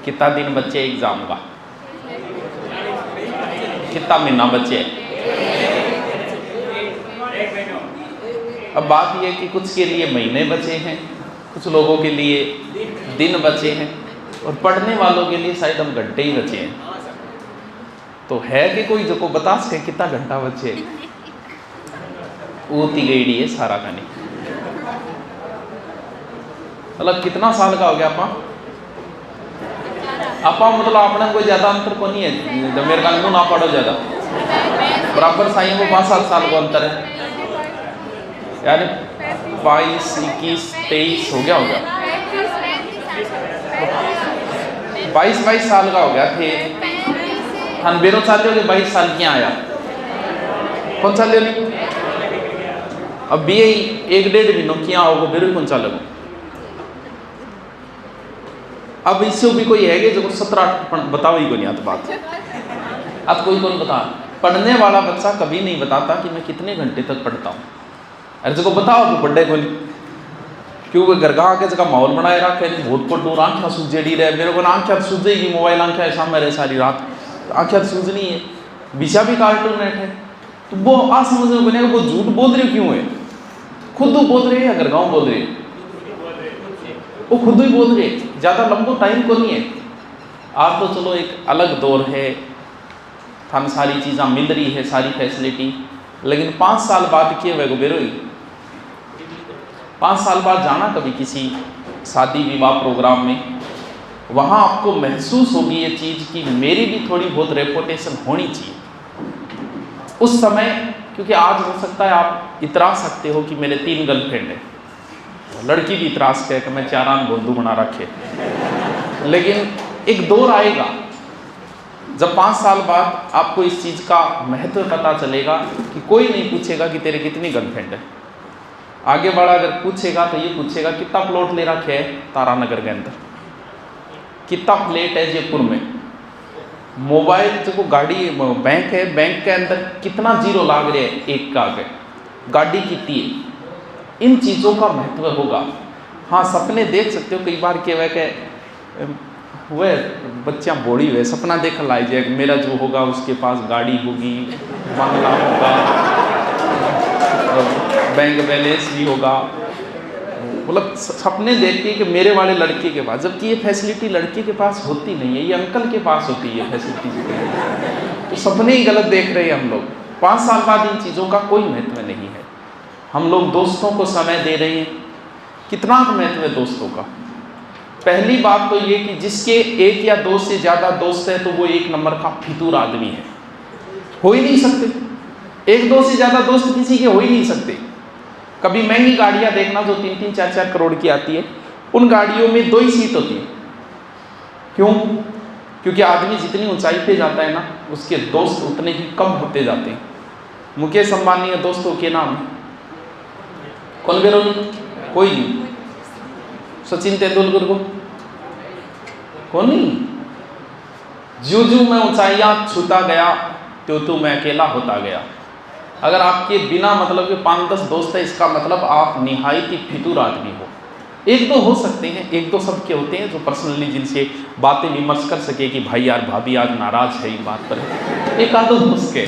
कितना दिन बच्चे एग्जाम का, कितना महीना बच्चे। अब बात यह कि कुछ के लिए महीने बचे हैं, कुछ लोगों के लिए दिन बचे हैं, और पढ़ने वालों के लिए शायद हम घंटे ही बचे हैं। तो है कि कोई जो को बता सके कितना घंटा बचे। ऊती गई है सारा खाने, मतलब कितना साल का हो गया आपा मतलब आपने कोई ज्यादा अंतर को नहीं है, जब मेरे कानून ना पढ़ो ज्यादा बराबर साइयों को 5-7 साल को अंतर है, यानी 22, 21, 23 हो गया होगा, 22 साल का हो गया थे। हम बेरो चाहते हो कि 22 साल क्या आया, कौन सा ले ली अब भी 1-1.5 महीनों क्या होगा, बेरो कौन सा लगो। अब इससे भी कोई है जो 17-18 बताओ ही को नहीं आता बात, अब कोई कौन बता। पढ़ने वाला बच्चा कभी नहीं बताता कि मैं कितने घंटे तक पढ़ता हूँ। अरे जो बताओ तो पढ़े को नहीं, क्योंकि घर का आके जगह माहौल बनाए रखे, बहुत को दूर आँखें सूझेड़ी रहे, मेरे को आँखें सूझेगी, मोबाइल आँखें सामने रहे सारी रात, आँखें सूझनी है, विषा भी कार्टून नेट है, तो वो आ समझ में बनेगा वो झूठ बोल रहे क्यों है, खुद बोल रहे हैं या घर गाँव बोल रहे हैं, वो खुद ही बोल रहे, ज़्यादा लंबो टाइम को नहीं है। आज तो चलो एक अलग दौर है, हम सारी चीज़ें मिल रही है, सारी फैसिलिटी, लेकिन 5 साल बाद किए हुए बेरो ही 5 साल बाद जाना कभी किसी शादी विवाह प्रोग्राम में, वहाँ आपको महसूस होगी ये चीज़ कि मेरी भी थोड़ी बहुत रेपुटेशन होनी चाहिए उस समय। क्योंकि आज हो सकता है आप इतरा सकते हो कि मेरे 3 गर्लफ्रेंड हैं, लड़की भी इतराज कहे कि मैं 4 बोंदू बना रखे, लेकिन एक दौर आएगा जब 5 साल बाद आपको इस चीज़ का महत्व पता चलेगा कि कोई नहीं पूछेगा कि तेरे कितनी गर्लफ्रेंड है। आगे बढ़ा अगर पूछेगा तो ये पूछेगा कितना प्लॉट ले रखे है तारानगर के अंदर, कितना फ्लैट है जयपुर में, मोबाइल जो गाड़ी बैंक है, बैंक के अंदर कितना जीरो लाग रहे हैं एक का आगे, गाड़ी कितनी है। इन चीज़ों का महत्व होगा। हाँ, सपने देख सकते हो, कई बार के वह बच्चियाँ बोड़ी हुए सपना देख लाई जाए मेरा जो होगा उसके पास गाड़ी होगी, बंगला होगा, बैंक बैलेंस भी होगा, मतलब सपने देखती है कि मेरे वाले लड़के के पास, जबकि ये फैसिलिटी लड़के के पास होती नहीं है, ये अंकल के पास होती है फैसिलिटी। तो सपने ही गलत देख रहे हैं हम लोग। 5 साल बाद इन चीज़ों का कोई महत्व नहीं है। हम लोग दोस्तों को समय दे रहे हैं, कितना महत्व है दोस्तों का। पहली बात तो ये कि जिसके 1 या 2 से ज़्यादा दोस्त है तो वो 1 नंबर का फितूर आदमी है, हो ही नहीं सकते। 1-2 से ज़्यादा दोस्त किसी के हो ही नहीं सकते। कभी महंगी गाड़ियाँ देखना जो 3-3, 4-4 करोड़ की आती है, उन गाड़ियों में 2 ही सीट होती है। क्यों? क्योंकि आदमी जितनी ऊंचाई पे जाता है ना, उसके दोस्त उतने ही कम होते जाते हैं। मुकेश अंबानी के दोस्तों के नाम कौन बेरो? कोई नहीं। सचिन तेंदुलकर को कौन नहीं। जो मैं ऊंचाइयां छूता गया तो मैं अकेला होता गया। अगर आपके बिना मतलब के 5-10 दोस्त है, इसका मतलब आप निहायत ही फितूर आदमी हो। 1-2 हो सकते हैं, 1-2 सबके होते हैं जो पर्सनली जिनसे बातें विमर्श कर सके कि भाई यार भाभी आज नाराज है इस बात पर, 1-2 दोस्त के।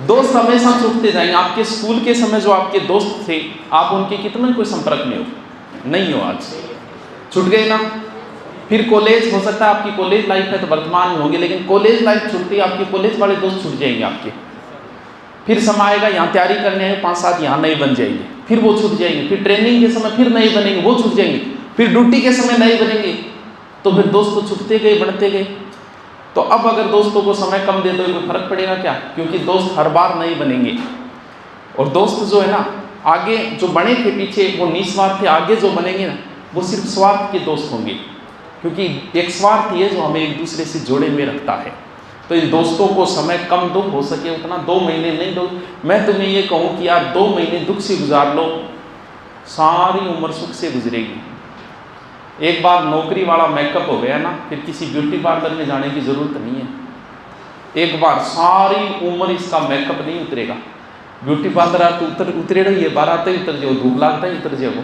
दोस्त हमेशा छूटते जाएंगे। आपके स्कूल के समय जो आपके दोस्त थे, आप उनके कितने कोई संपर्क में हो? नहीं हो, आज छूट गए ना। फिर कॉलेज, हो सकता है आपकी कॉलेज लाइफ है तो वर्तमान में होंगे, लेकिन कॉलेज लाइफ छूटती है, आपके कॉलेज वाले दोस्त छूट जाएंगे आपके। फिर समय आएगा, यहाँ तैयारी करने हैं 5-7 यहाँ नए बन जाएंगे, फिर वो छूट जाएंगे। फिर ट्रेनिंग के समय फिर नए बनेंगे, वो छूट जाएंगे। फिर ड्यूटी के समय नए बनेंगे, तो फिर दोस्त तो छूटते गए, बढ़ते गए। तो अब अगर दोस्तों को समय कम दे दो, कोई फर्क पड़ेगा क्या? क्योंकि दोस्त हर बार नहीं बनेंगे। और दोस्त जो है ना, आगे जो बने थे पीछे वो निस्वार्थ थे, आगे जो बनेंगे ना वो सिर्फ स्वार्थ के दोस्त होंगे। क्योंकि एक स्वार्थ ही है जो हमें एक दूसरे से जोड़े हुए रखता है। तो इन दोस्तों को समय कम दो, हो सके उतना। 2 महीने नहीं दो। मैं तुम्हें ये कहूँ कि यार 2 महीने दुख से गुजार लो, सारी उम्र सुख से गुजरेगी। एक बार नौकरी वाला मेकअप हो गया ना, फिर किसी ब्यूटी पार्लर में जाने की ज़रूरत नहीं है। एक बार सारी उम्र इसका मेकअप नहीं उतरेगा। ब्यूटी पार्लर तो उतरेगा, ये बारात उतर जाओ, धूप लागता है उतर जाओ,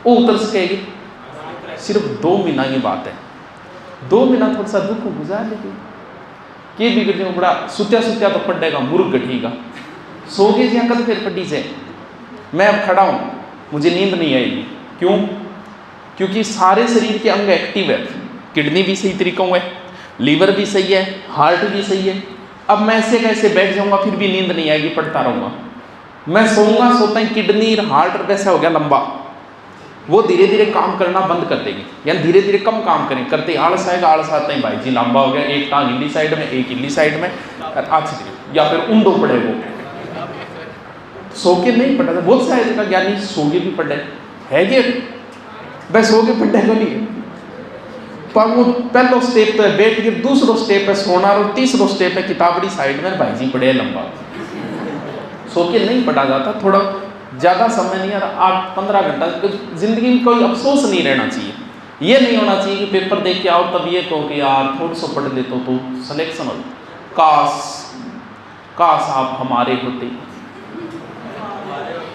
वो उतर सकेगी। सिर्फ 2 महीना की बात है। 2 महीना थोड़ा सा दुख गुजार लेते के बिगड़ने बड़ा सुत्या सुत्या तो पड़ेगा मुर्ग गठेगा सो गए जी कल फिर पड़ी से मैं अब खड़ा हूँ मुझे नींद नहीं आएगी। क्यों? क्योंकि सारे शरीर के अंग एक्टिव है, किडनी भी सही तरीकों है, लीवर भी सही है, हार्ट भी सही है। अब मैं ऐसे कैसे बैठ जाऊंगा फिर भी नींद नहीं आएगी, पढ़ता रहूंगा। मैं सोऊंगा सोता ही किडनी हार्ट कैसा हो गया लंबा, वो धीरे धीरे काम करना बंद कर देगी, यानी धीरे धीरे कम काम करें। करते आलस आएगा, आलस आता ही भाई जी लंबा हो गया, एक टांग इली साइड में एक इली साइड में, या फिर ऊंडो पड़े वो सो के नहीं पढ़ा था। बहुत सारे का ज्ञानी सो के भी पढ़े है कि वह सो के पढ़े को नहीं, पर वो पहलो स्टेप तो है बैठ के, दूसरो स्टेप है सोना, और तीसरो स्टेप है किताबड़ी साइड में भाई जी पढ़े लंबा। सो के नहीं पढ़ा जाता, थोड़ा ज़्यादा समय नहीं, यार 8-15 घंटा जिंदगी में कोई अफसोस नहीं रहना चाहिए। ये नहीं होना चाहिए कि पेपर देख के आओ तब ये कहो कि यार थोड़ा सा पढ़ ले तो सिलेक्शन हो। काश आप हमारे होते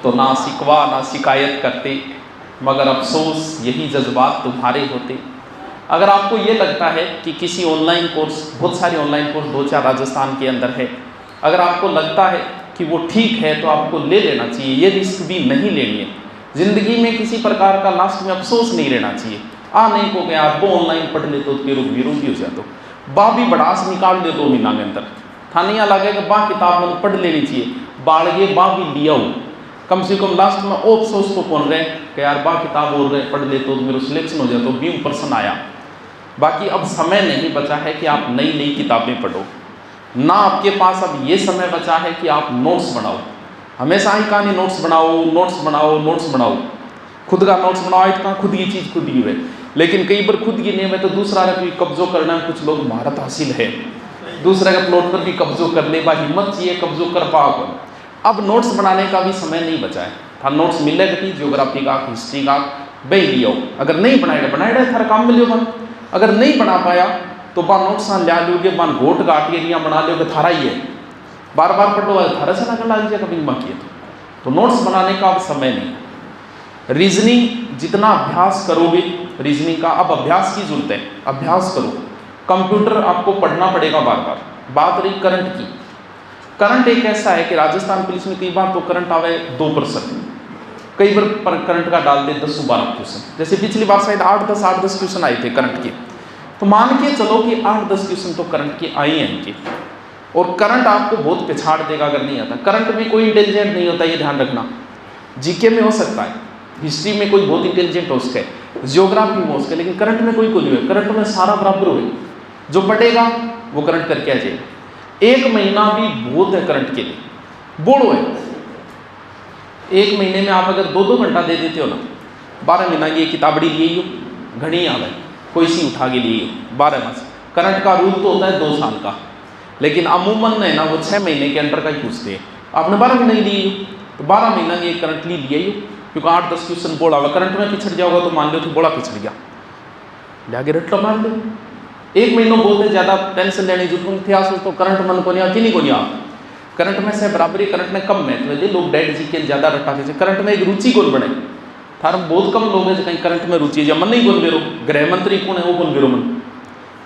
तो ना शिकवा ना शिकायत करते, मगर अफसोस यही जज्बात तुम्हारे होते। अगर आपको ये लगता है कि किसी ऑनलाइन कोर्स, बहुत सारे ऑनलाइन कोर्स 2-4 राजस्थान के अंदर है, अगर आपको लगता है कि वो ठीक है तो आपको ले लेना चाहिए, ये रिस्क भी नहीं लेनी है। ज़िंदगी में किसी प्रकार का लास्ट में अफसोस नहीं रहना चाहिए। नहीं को गया आप वो ऑनलाइन पढ़ ले तो रोगी हो जाते बा भी बड़ास निकाल दे 2 महीना के अंदर, थानिया लगे कि बा किताब में पढ़ लेनी चाहिए, बाढ़ बा भी लिया हो, कम से कम लास्ट में ओ अफसोस तो कौन रहे कि यार बा किताब और रहे पढ़ ले तो मेरा सिलेक्शन हो जाए तो 20% आया। बाकी अब समय नहीं बचा है कि आप नई नई किताबें पढ़ो, ना आपके पास अब ये समय बचा है कि आप नोट्स बनाओ। हमेशा ही कहानी नोट्स बनाओ नोट्स बनाओ नोट्स बनाओ, खुद का नोट्स बनाओ, इतना खुद की चीज़ खुद ही है। लेकिन कई बार खुद की नहीं है तो दूसरा का भी कब्जो करना, कुछ लोग महारत हासिल है, दूसरे का प्लॉट पर भी कब्जो कर ले, बा हिम्मत चाहिए कब्जो कर पाओ। अब नोट्स बनाने का भी समय नहीं बचा है, था नोट्स मिलेगा कि ज्योग्राफी का हिस्ट्री का बह लियो, अगर नहीं बनाएगा थारा काम मिलियो बन, अगर नहीं बना पाया तो बा नोट्स ल्या लोगे, बा घोट गाट एरिया बना लोगे, थारा ही है, बार बार पढ़ो थारा से ना कर लाग जाएगा बिंग बाकी तो नोट्स बनाने का अब समय नहीं। रीजनिंग जितना अभ्यास करोगे, रीजनिंग का अब अभ्यास की जरूरत है, अभ्यास करो। कंप्यूटर आपको पढ़ना पड़ेगा बार बार। बात रही करंट की, करंट एक ऐसा है कि राजस्थान पुलिस में कई बार तो करंट आवे 2%, कई बार करंट का डाल दे 10-12 क्वेश्चन। जैसे पिछली बार शायद 8-10 क्वेश्चन आए थे करंट के, तो मान के चलो कि 8-10 क्वेश्चन तो करंट के आए हैं इनके, और करंट आपको बहुत पिछाड़ देगा अगर नहीं आता। करंट में कोई इंटेलिजेंट नहीं होता, ये ध्यान रखना। जीके में हो सकता है, हिस्ट्री में कोई बहुत इंटेलिजेंट हो सकता है, जियोग्राफी में हो सकता है, लेकिन करंट में कोई नहीं है। करंट में सारा बराबर हुए, जो पढ़ेगा वो करंट करके आ जाएगा। 1 महीना भी बहुत है करंट के लिए, बोलो है। 1 महीने में आप अगर 2-2 घंटा दे देते हो ना, 12 महीना की किताबड़ी लिए हो, घड़ी आ गई कोई सी उठा के लिए 12 मास। करंट का रूल तो होता है 2 साल का, लेकिन अमूमन है ना वो 6 महीने के अंदर का ही पूछते हैं। आपने 12 महीने लिए तो 12 महीना की एक करंट लिए ही, क्योंकि 8-10 क्वेश्चन बोला हुआ, करंट में पिछड़ जाओगा तो मान लो तो बोला पिछड़ गया, लिया रट्टा मार लो। 1 महीनों बोलते ज़्यादा टेंशन लेने की जरूरत इतिहास तो करंट मन को नहीं किन्हीं को नहीं आ। करंट में से बराबरी, करंट में कम महत्व है, लोग डेड जी के ज़्यादा रट्टा के करंट में एक रुचि कौन बने, थार बहुत कम लोग हैं जो कहीं करंट में रुचि है, जब मन नहीं बोल बेरो गृह मंत्री कौन है वो बोल बेरो मन,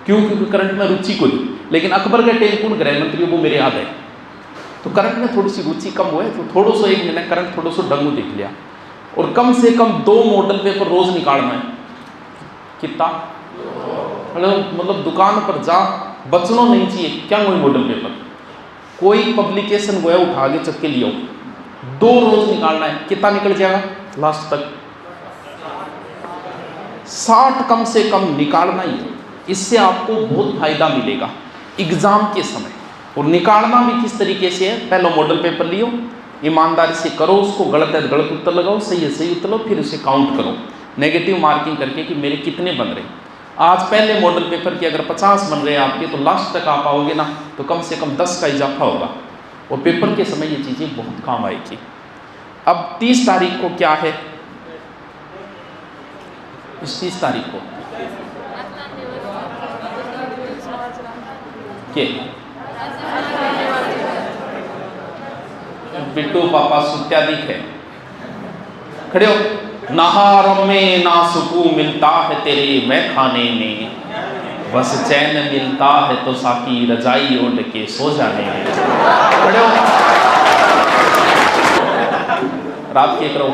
क्यों? क्योंकि करंट में रुचि को नहीं। लेकिन अकबर के टाइम कौन गृह मंत्री वो मेरे याद है, तो करंट में थोड़ी सी रुचि कम हुआ है, तो थोड़ा सा 1 महीना करंट थोड़ा सा डंगू देख लिया, और कम से कम 2 मॉडल पेपर रोज निकालना है। कितना मतलब दुकान पर जा बचना नहीं चाहिए, क्या कोई मॉडल पेपर, कोई पब्लिकेशन गोया उठा के चक्के लियो, 2 रोज निकालना है। कितना निकल जाएगा लास्ट तक? 60 कम से कम निकालना ही है। इससे आपको बहुत फायदा मिलेगा एग्जाम के समय। और निकालना भी किस तरीके से है, पहले मॉडल पेपर लियो, ईमानदारी से करो उसको, गलत है गलत उत्तर लगाओ, सही है सही उत्तर लो, फिर उसे काउंट करो नेगेटिव मार्किंग करके कि मेरे कितने बन रहे। आज पहले मॉडल पेपर के अगर 50 बन रहे हैं आपके, तो लास्ट तक आप आओगे ना तो कम से कम 10 का इजाफा होगा, और पेपर के समय ये चीज़ें बहुत काम आएगी। अब 30 तारीख को क्या है, इस 30 तारीख को के बिट्टू पापा सुत्यादिक है, खड़े हो। नहार में ना सुकून मिलता है तेरे मैं खाने में, बस चैन मिलता है तो साकी रजाई ओढ़ के सो जाने दे। खड़े हो, रात के करो,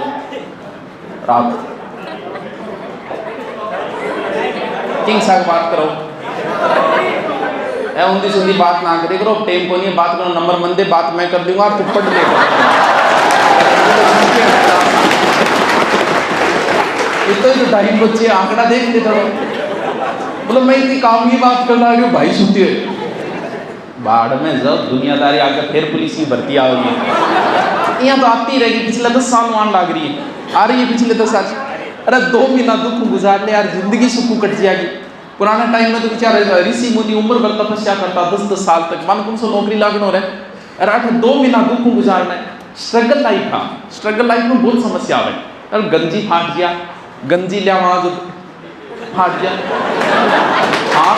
रात किंग साग बात करो, ए ऊंधी सूंधी बात ना करे करो, टेम को नहीं बात करो, नंबर मंदे बात मैं कर दूंगा, तुप्पड़ ले तो ढाई बच्चे आंकड़ा देख ले थोड़ा, मतलब मैं इतनी काम की बात कर रहा हूँ भाई सुनती है बाढ़ में जब दुनियादारी आकर फिर पुलिस की भर्ती आ गई, यहाँ तो आती रहेगी, पिछले 10 साल मान लग रही है, आ रही है पिछले 10 साल। अरे 2 महीना दुख गुजार ले यार, जिंदगी सुकू कट जाएगी। पुराना टाइम में तो बेचारा ऋषि मुनि उम्र भर तपस्या करता 10-10 साल तक, मन कौन सा नौकरी लागन हो रहा है। अरे 2 महीना दुख गुजारना है, स्ट्रगल लाइफ था, स्ट्रगल लाइफ में बहुत समस्या है। अरे गंजी फाट गया, गंजी लिया वहाँ जो फाट गया, हाँ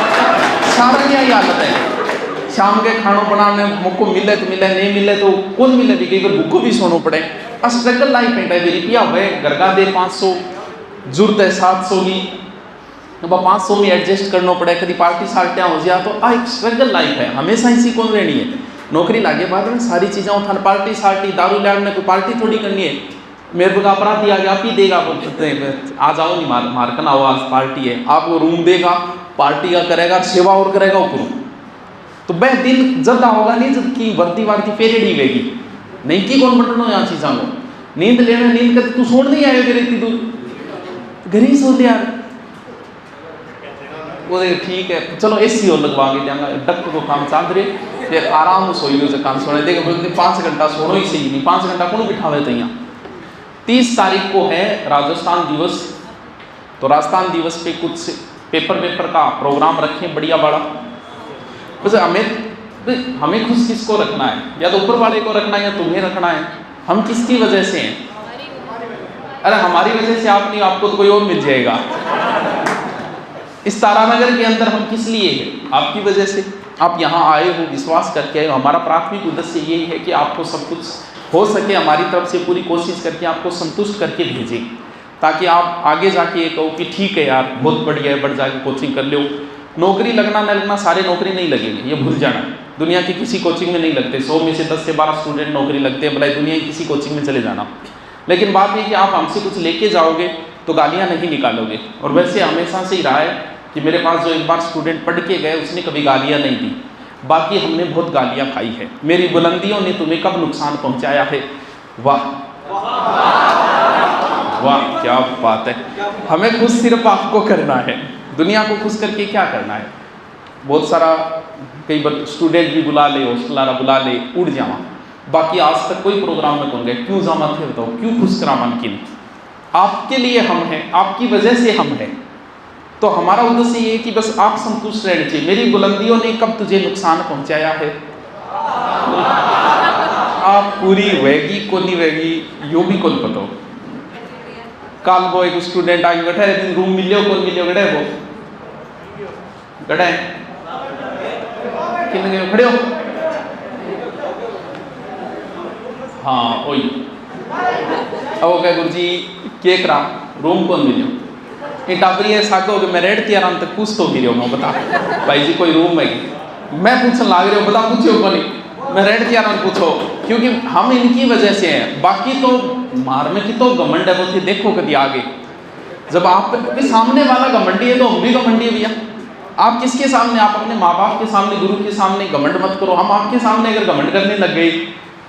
सारा यही हालत है। शाम के खानों बनाने मुझको मिले तो मिले, नहीं मिले तो कौन मिले भी, कई बार भूखो भी सोना पड़े। स्ट्रगल लाइफ है मेरी पिया हुए, घर का दे 500 जरूरत है 700 की, अब 500 में एडजस्ट करना पड़े, कभी पार्टी सार्टियाँ हो जाए, तो एक स्ट्रगल लाइफ है, हमेशा इसी कौन रहनी है। नौकरी लागे बाद में सारी चीज़ें उठाने, पार्टी सार्टी दारू लैंड में कोई पार्टी थोड़ी करनी है, मेरे को अपराधी आ गया आप ही देगा, आ जाओ नहीं मारकन आओ आज पार्टी है, आपको रूम देगा, पार्टी का करेगा, सेवा और करेगा ऊपर, तो वह दिन जब होगा नहीं जब की वर्दी वार्ती पीरियड ही वेगी नहीं की कौन बटनो यहाँ चीज़ों को नींद लेना, नींद करते तू सोन नहीं आए फिर इतनी दूर घर ही सो ले यार, वो ठीक है चलो एसी और लगवा के देंगे, डक को काम चाह रहे फिर आराम सोई हो काम सोने देगा, 5 घंटा सोनो ही सही नहीं, 5 घंटा कौन बिठावे तो यहाँ। 30 तारीख को है राजस्थान दिवस, तो राजस्थान दिवस पे कुछ पेपर का प्रोग्राम रखें बढ़िया बड़ा, बस हमें खुश किसको रखना है, या तो ऊपर वाले को रखना है या तुम्हें रखना है, हम किसकी वजह से हैं। अरे हमारी वजह से आप नहीं, आपको तो कोई और मिल जाएगा। इस तारानगर के अंदर हम किस लिए हैं, आपकी वजह से आप यहाँ आए हो, विश्वास करके आए हो। हमारा प्राथमिक उद्देश्य यही है कि आपको सब कुछ हो सके हमारी तरफ से पूरी कोशिश करके आपको संतुष्ट करके भेजें, ताकि आप आगे जाके ये कहो कि ठीक है यार बहुत बढ़िया है, बढ़ जाके कोचिंग कर लो। नौकरी लगना न लगना, सारे नौकरी नहीं लगेंगे, ये भूल जाना। दुनिया की किसी कोचिंग में नहीं लगते, 100 में से 10 से 12 स्टूडेंट नौकरी लगते हैं, भला दुनिया की किसी कोचिंग में चले जाना। लेकिन बात ये कि आप हमसे कुछ लेके जाओगे तो गालियाँ नहीं निकालोगे। और वैसे हमेशा से ही रहा है कि मेरे पास जो एक बार स्टूडेंट पढ़ के गए उसने कभी गालियाँ नहीं दी, बाकी हमने बहुत गालियाँ खाई है। मेरी बुलंदियों ने तुम्हें कब नुकसान पहुँचाया है, वाह वाह क्या बात है। हमें खुश सिर्फ आपको करना है, दुनिया को खुश करके क्या करना है। बहुत सारा कई बार स्टूडेंट भी बुला ले, हॉस्टलारा बुला ले, उड़ जावा, बाकी आज तक कोई प्रोग्राम में कौन गए, क्यों जामा थे बताओ, क्यों खुश करा मन की। आपके लिए हम हैं, आपकी वजह से हम हैं, तो हमारा उद्देश्य ये है कि बस आप संतुष्ट रहने चाहिए। मेरी बुलंदियों ने कब तुझे नुकसान पहुंचाया है, आप पूरी वेगी को नहीं वेगी यो भी कौन पता। काल वो एक स्टूडेंट आगे बैठा है, रूम मिलियो कौन मिलियो गड़े वो गड़े किन खड़े हो, हाँ वही। अब वो कहे गुरुजी के करा रूम कौन मिलियो, ये टापरी है साको कि मैं रेड थी आराम तक पूछ तो भी रहा हूँ, बता भाई जी कोई रूम है, मैं पूछने लाग रही हूँ, बता पूछो को नहीं, मैं रेड थी आराम पूछो, क्योंकि हम इनकी वजह से हैं। बाकी तो मार में की तो घमंड है वो थी, देखो कभी आगे जब आप सामने वाला घमंडी है तो हम भी घमंडी है भैया। आप किसके सामने, आप अपने माँ बाप के सामने, गुरु के सामने घमंड मत करो। हम आपके सामने अगर घमंड करने लग गए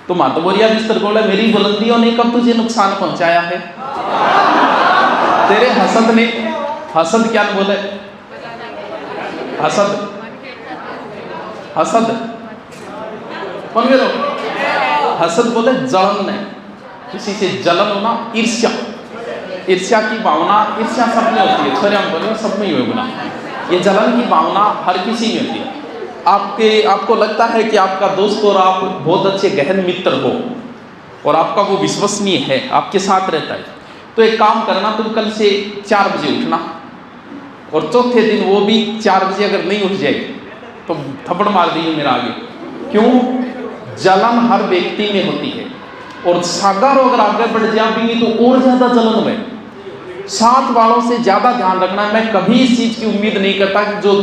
तो माता बोरिया बिस्तर बोला मेरी बुलंदियों ने कब तुझे नुकसान पहुंचाया है, तेरे हसद ने, हसद क्या बोले, हसद हसद कौन बोलो, हसद बोले जलन है, किसी से जलन होना, ईर्ष्या, ईर्ष्या की भावना, ईर्ष्या सब में होती है, सॉरी हम बोले सब में ही होगा ना, ये जलन की भावना हर किसी में होती है। आपको लगता है कि आपका दोस्त और आप बहुत अच्छे गहन मित्र हो और आपका वो विश्वसनीय है, आपके साथ रहता है, तो एक काम करना, तुम कल से 4 बजे उठना और चौथे दिन वो भी 4 बजे अगर नहीं उठ जाए तो थप्पड़ मार दीजिए मेरा आगे। क्यों, जलन हर व्यक्ति में होती है और सागर अगर आगे बढ़ जाएंगे तो और ज्यादा जलन में। साथ वालों से ज़्यादा ध्यान रखना है। मैं कभी इस चीज़ की उम्मीद नहीं करता कि जो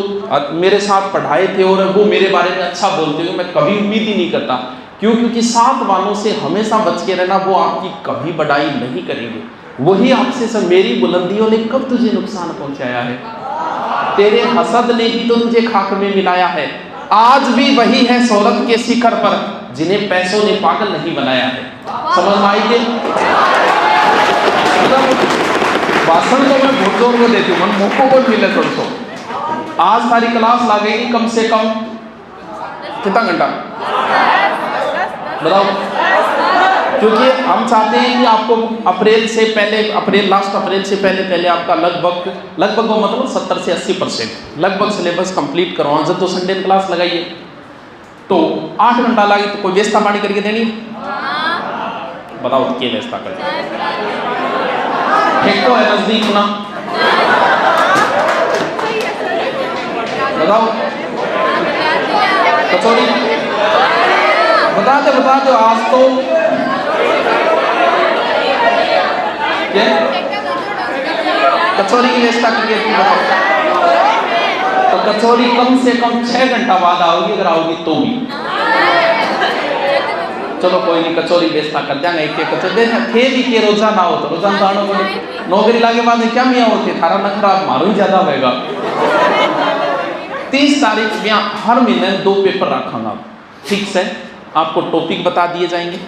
मेरे साथ पढ़ाए थे और वो मेरे बारे में अच्छा बोलते हो, मैं कभी उम्मीद ही नहीं करता। क्यों? क्योंकि साथ वालों से हमेशा बच के रहना, वो आपकी कभी बड़ाई नहीं करेंगे। वही आपसे सब, मेरी बुलंदियों ने कब तुझे नुकसान पहुंचाया है, तेरे हसद ने ही तो तुझे खाक में मिलाया है। आज भी वही है शोहरत के शिखर पर, जिन्हें पैसों ने पागल नहीं बनाया है। समझ में आई के भाषण तो मैं बहुत जोर को देती हूँ, मौकों को मिले थोड़ा। आज सारी क्लास लगेगी कम से कम कितना घंटा बताओ? क्योंकि हम चाहते हैं कि आपको अप्रैल से पहले, लास्ट अप्रैल से पहले आपका लगभग वो मतलब 70 से 80% लगभग सिलेबस कंप्लीट करवाओ। जब तो संडे क्लास लगाइए तो 8 घंटा लगे, तो कोई व्यवस्था पानी करके देनी बताओ, क्या व्यवस्था कर एक तो है नजदीक ना बताओ, कचौड़ी बता दो आज तो क्या कचौरी की व्यवस्था करके तुम बताओ। तो कचौरी कम से कम 6 घंटा बाद आओगी, अगर आओगी तो भी चलो कोई नहीं, कचौरी व्यवस्था कर देंगे। एक कचौरी थे भी के रोजाना हो तो रोजाना दानों को नौकरी लागे बाद में क्या मियाँ होते, थारा नखरा मारो ही ज्यादा होगा। 30 तारीख में हर महीने 2 पेपर रखूंगा, ठीक है? आपको टॉपिक बता दिए जाएंगे,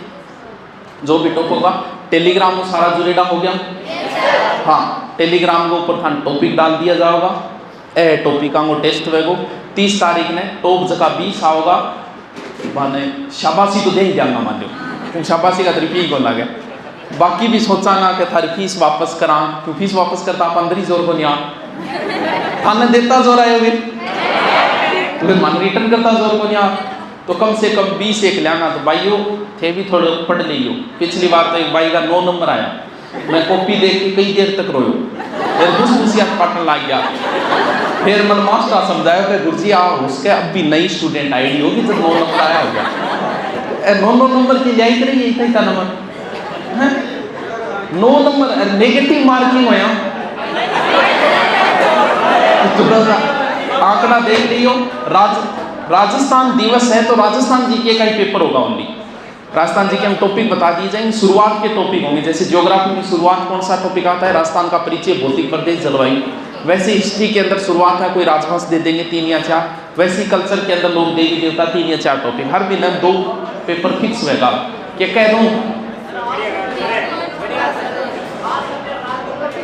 जो भी टॉपिक होगा। टेलीग्राम में सारा जुड़ेगा हो गया, हाँ टेलीग्राम के ऊपर थान टॉपिक डाल दिया जाएगा। टॉपिक को टेस्ट होगा 30 तारीख ने, टॉप जगह 20 आओगा। माने शाबाशी तो दे ही जाऊंगा, मान लो क्योंकि शाबाशी का तरीका ही बोला गया। बाकी भी सोचा ना कि थारी फीस वापस करा, क्यों फीस वापस करता आप अंदर ही जोर को नहीं आ, थाने देता जोर आयो भी तो फिर मन रिटर्न करता जोर को नहीं आ। तो कम से कम 20 एक लाना। तो भाइयों थे भी थोड़े पढ़ लियो। पिछली बार तो एक भाई का 9 नंबर आया, मैं कॉपी देख के कई देर तक रोयो, फिर घुस पाटन लग गया। फिर मन मास्टर समझाया कि गुरुजी आओ, उसके अब भी नई स्टूडेंट आईडी होगी तो 9 नंबर आया होगा। 9 नंबर की लियाई करेंगे, यही था नंबर 9 नंबर नेगेटिव मार्किंग होया। थोड़ा सा आंकड़ा देख लियो। राजस्थान दिवस है तो राजस्थान जीके का ही पेपर होगा ओनली। राजस्थान जीके हम टॉपिक बता दिए जाएंगे, शुरुआत के टॉपिक होंगे। जैसे ज्योग्राफी में शुरुआत कौन सा टॉपिक आता है, राजस्थान का परिचय, भौतिक प्रदेश, जलवायु। वैसे हिस्ट्री के अंदर शुरुआत है कोई राजवंश दे देंगे 3 या 4। वैसे कल्चर के अंदर लोग देवी देवता 3 या 4 टॉपिक। हर महीने 2 पेपर फिक्स होगा। क्या कह दूँ?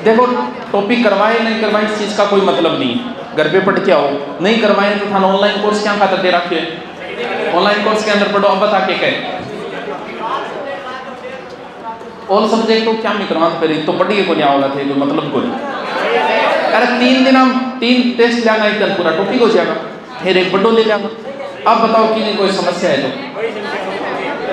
देखो टॉपिक करवाए नहीं करवाए इस चीज़ का कोई मतलब नहीं, घर पे पढ़ के आओ। नहीं करवाए तो थाना ऑनलाइन कोर्स क्या खाता दे रखे, ऑनलाइन कोर्स के अंदर पढ़ो। अब बता के कहे ऑल सब्जेक्ट को क्या नहीं करवाते, फिर तो पढ़िए को नहीं आओगा थे, कोई मतलब को नहीं। अरे 3 दिन हम 3 टेस्ट लेंगे, एक दिन पूरा टॉपिक हो जाएगा, फिर एक बड्डो ले लेंगे। अब बताओ कि नहीं कोई समस्या है तो